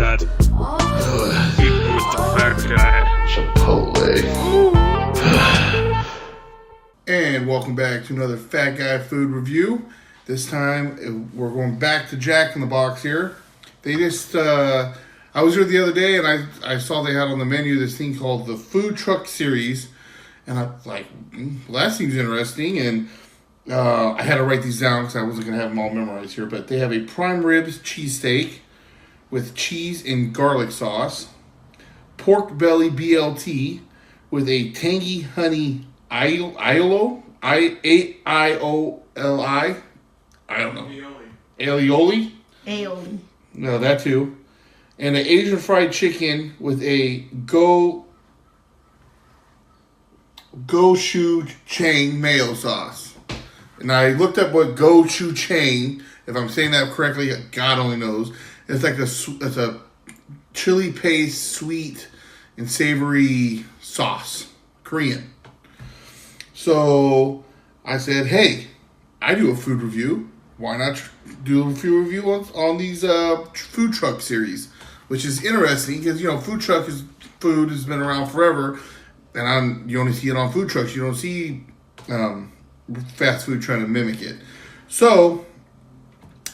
Dad. Eating with the fat guy. Chipotle. And welcome back to another Fat Guy Food Review. This time we're going back to Jack in the Box here. They just, I was here the other day and I saw they had on the menu this thing called the Food Truck Series. And I was like, well, that seems interesting. And I had to write these down because I wasn't going to have them all memorized here. But they have a prime ribs cheesesteak with cheese and garlic sauce. Pork belly BLT with a tangy honey aioli. I-A-I-O-L-I. I don't know. Aioli? Aioli. No, that too. And an Asian fried chicken with a Gochujang Mayo sauce. And I looked up what Gochujang, if I'm saying that correctly, God only knows. It's like it's a chili paste, sweet and savory sauce. Korean. So I said, hey, I do a food review. Why not do a food review on these food truck series? Which is interesting because, food food has been around forever. And you only see it on food trucks. You don't see fast food trying to mimic it. So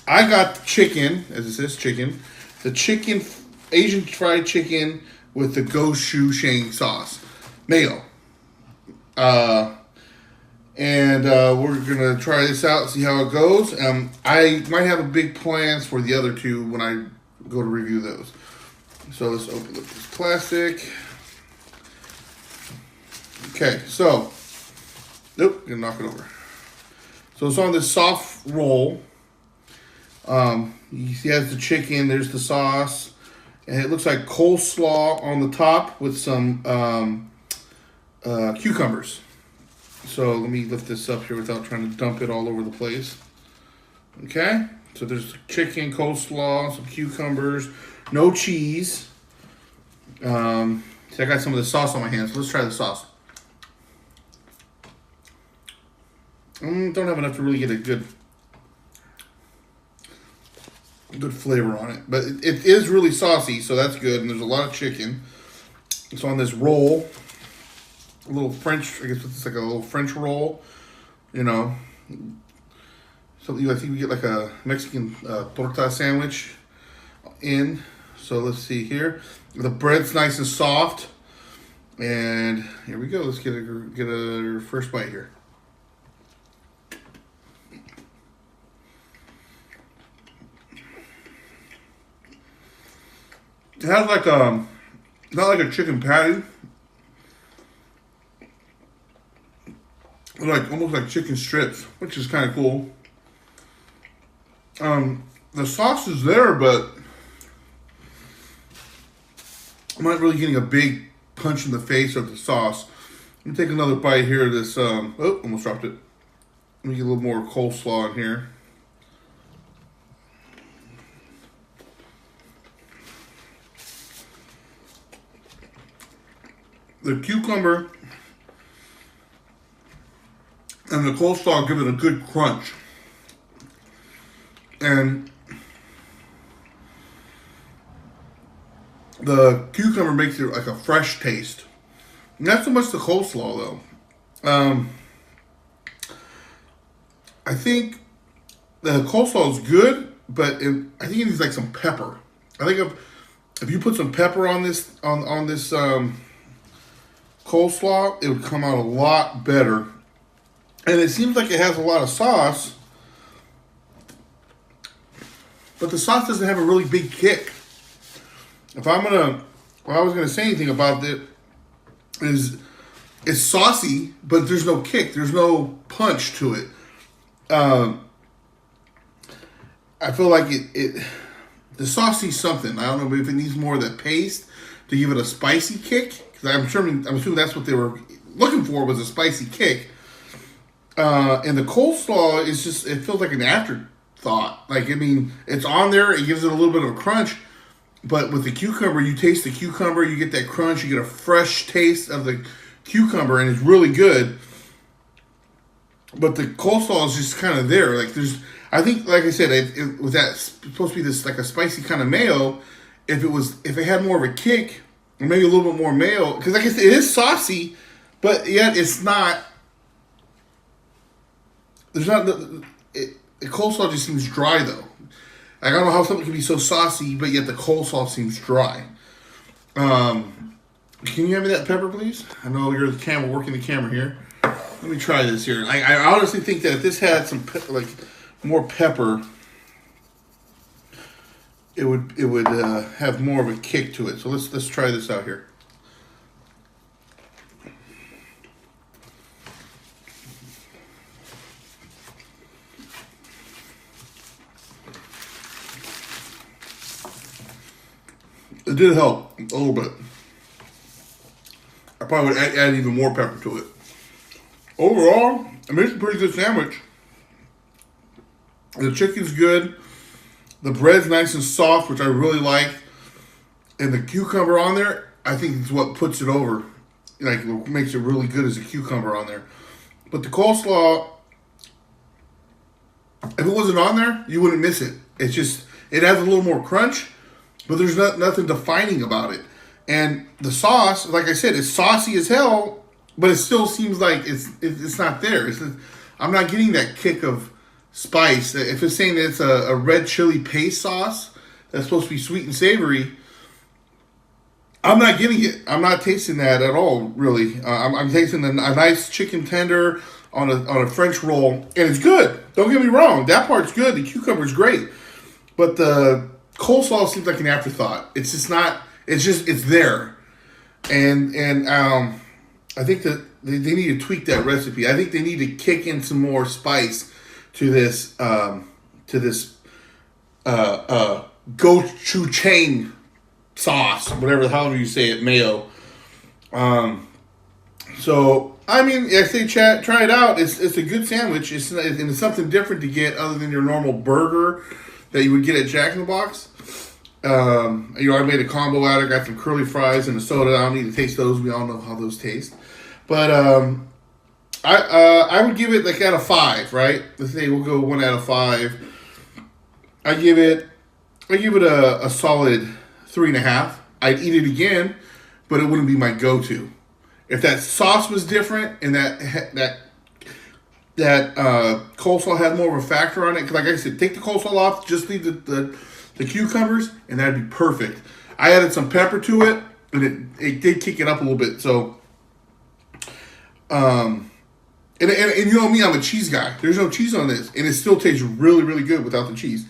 I got the chicken, as it says chicken, the chicken, Asian fried chicken with the gochujang sauce, mayo. And we're going to try this out and see how it goes. I might have big plans for the other two when I go to review those. So let's open up this plastic. Okay, so, nope, gonna knock it over. So it's on this soft roll. You see, it has the chicken, there's the sauce, and it looks like coleslaw on the top with some cucumbers. So let me lift this up here without trying to dump it all over the place. Okay, so there's chicken, coleslaw, some cucumbers, no cheese. See, I got some of the sauce on my hands. So let's try the sauce. Don't have enough to really get a good flavor on it. But it is really saucy, so that's good. And there's a lot of chicken. It's on this roll. A little French, I guess it's like a little French roll. Something I think we get like a Mexican torta sandwich in. So let's see here. The bread's nice and soft. And here we go. Let's get a first bite here. It has like not like a chicken patty, like almost like chicken strips, which is kind of cool. The sauce is there, but I'm not really getting a big punch in the face of the sauce. Let me take another bite here of this. Oh, almost dropped it. Let me get a little more coleslaw in here. The cucumber and the coleslaw give it a good crunch. And the cucumber makes it like a fresh taste. Not so much the coleslaw though. I think the coleslaw is good, but I think it needs like some pepper. I think if you put some pepper on this coleslaw, it would come out a lot better. And it seems like it has a lot of sauce, but the sauce doesn't have a really big kick. If I was gonna say anything about it, is it's saucy, but there's no kick, there's no punch to it. I feel like the sauce needs something. I don't know if it needs more of that paste to give it a spicy kick. Because I'm assuming that's what they were looking for, was a spicy kick. And the coleslaw is just, it feels like an afterthought. Like, it's on there, it gives it a little bit of a crunch. But with the cucumber, you taste the cucumber, you get that crunch, you get a fresh taste of the cucumber, and it's really good. But the coleslaw is just kind of there. Like, I think, like I said, with that, it's supposed to be this, like a spicy kind of mayo, if it had more of a kick, or maybe a little bit more mayo, because like I said, it is saucy, but yet it's not. There's not the coleslaw just seems dry though. I don't know how something can be so saucy, but yet the coleslaw seems dry. Can you hand me that pepper, please? I know you're the camera working the camera here. Let me try this here. I honestly think that if this had some more pepper, it would have more of a kick to it. So let's try this out here. It did help a little bit. I probably would add even more pepper to it. Overall, I mean, it's a pretty good sandwich. The chicken's good. The bread's nice and soft, which I really like. And the cucumber on there, I think is what puts it over. Like, what makes it really good is a cucumber on there. But the coleslaw, if it wasn't on there, you wouldn't miss it. It's just, it has a little more crunch, but there's nothing defining about it. And the sauce, like I said, it's saucy as hell, but it still seems like it's not there. I'm not getting that kick of spice. If it's saying that it's a red chili paste sauce that's supposed to be sweet and savory, I'm not getting it. I'm not tasting that at all, really. I'm tasting a nice chicken tender on a French roll, and it's good. Don't get me wrong. That part's good. The cucumber's great. But the coleslaw seems like an afterthought. It's just not. It's there, and I think that they need to tweak that recipe. I think they need to kick in some more spice to this gochujang sauce, however you say it, mayo. So I mean, I say try it out. It's a good sandwich. It's something different to get other than your normal burger that you would get at Jack in the Box. I made a combo out of it. Got some curly fries and a soda. I don't need to taste those. We all know how those taste. But I would give it like out of 5, right? Let's say we'll go 1 out of 5. I give it a solid 3.5. I'd eat it again, but it wouldn't be my go-to. If that sauce was different and that coleslaw had more of a factor on it, because like I said, take the coleslaw off, just leave the cucumbers, and that'd be perfect. I added some pepper to it, and it did kick it up a little bit. So, and you know me, I'm a cheese guy. There's no cheese on this, and it still tastes really, really good without the cheese.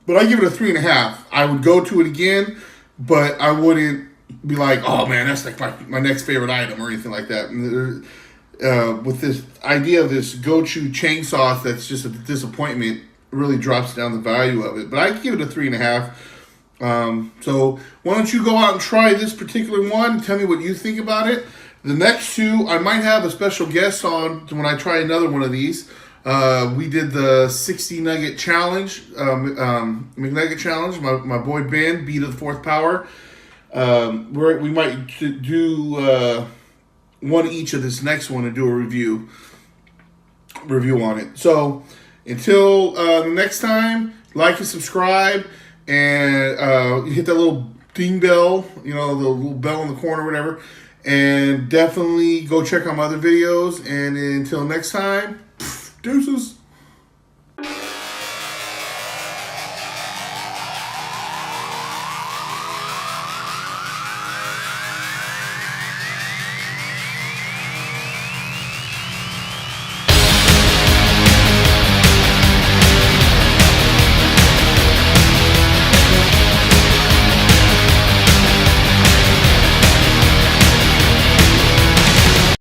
But I give it a 3.5. I would go to it again, but I wouldn't be like, oh man, that's like my next favorite item or anything like that. With this idea of this gochujang sauce, that's just a disappointment. Really drops down the value of it, but I give it a 3.5. So why don't you go out and try this particular one and tell me what you think about it. The next 2, I might have a special guest on when I try another one of these. We did the 60 nugget challenge, McNugget challenge. My boy Ben, B to the 4th power. We might do one each of this next one and do a review on it. So until the next time, like and subscribe, and hit that little ding bell, the little bell in the corner or whatever, and definitely go check out my other videos. And until next time, deuces.